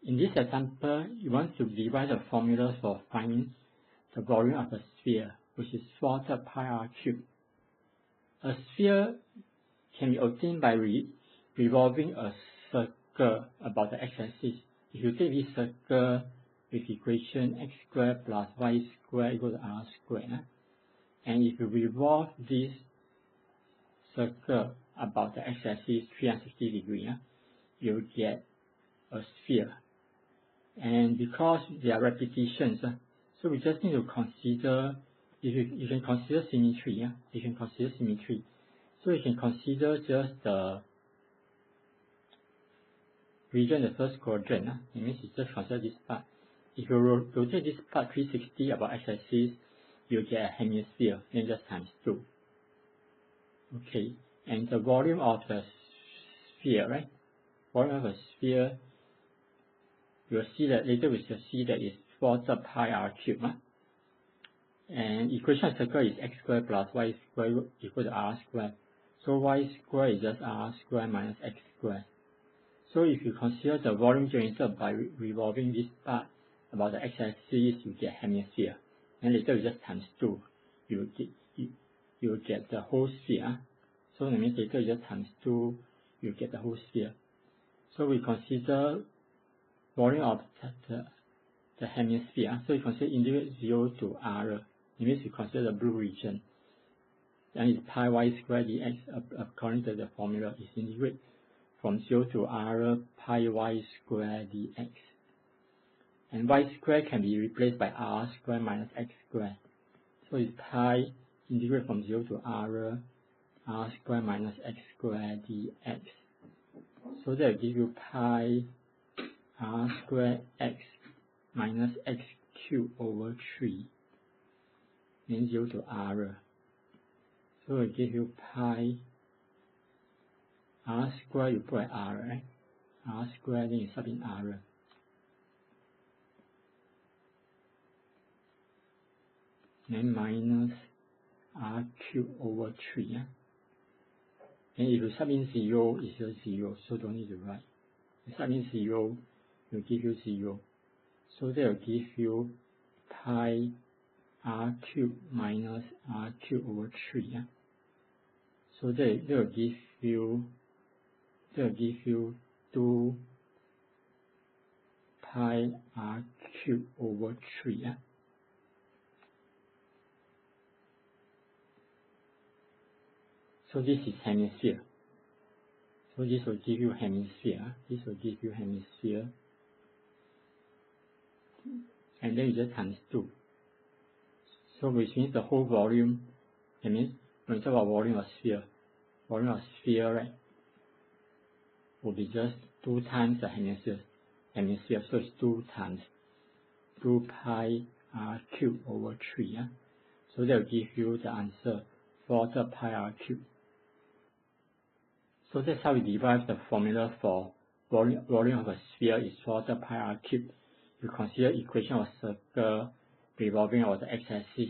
In this example, you want to derive the formula for finding the volume of a sphere, which is 4 pi r cubed. A sphere can be obtained by revolving a circle about the x-axis. If you take this circle with equation x squared plus y squared equal to r squared, and if you revolve this circle about the x-axis 360 degrees, you get a sphere. And because there are repetitions, so we just need to consider, you can consider symmetry. You can consider symmetry. So you can consider just the region in the first quadrant. It means you just consider this part. If you rotate this part 360 about x-axis, you get a hemisphere, then just times 2. Okay, and the volume of the sphere, right? Volume of a sphere, you'll see that later we shall see that it's 4 pi r cubed. And equation of circle is x squared plus y squared equal to r squared. So y squared is just r squared minus x squared. So if you consider the volume generated by revolving this part about the x-axis, you get hemisphere. And later we just times 2, you get the whole sphere. So that means later you just times 2, you get the whole sphere. So we consider volume of the hemisphere. So you consider integrate 0 to r. It means you consider the blue region. And it's pi y squared dx according to the formula is integrate from 0 to r pi y squared dx. And y squared can be replaced by r squared minus x squared. So it's pi integrate from 0 to r squared minus x squared dx. So that will give you pi r squared x minus x cubed over 3. Then 0 to r. So it will give you pi r squared, you put r, right? R squared, then you sub in r. Then minus r cubed over 3. And if you sub in 0, it's just 0, so don't need to write. You sub in 0, it will give you 0. So that will give you pi r cubed minus r cubed over 3. So that will give you 2 pi r cubed over 3. So this is hemisphere. So this will give you hemisphere. This will give you hemisphere. And then you just times 2. So which means the whole volume, that means when we talk about volume of sphere, right, will be just 2 times the hemisphere. So it's 2 times 2 pi r cubed over 3. So that will give you the answer 4 pi r cubed. So that's how we derive the formula for volume of a sphere is 4 pi r cubed. You consider equation of circle revolving over the x-axis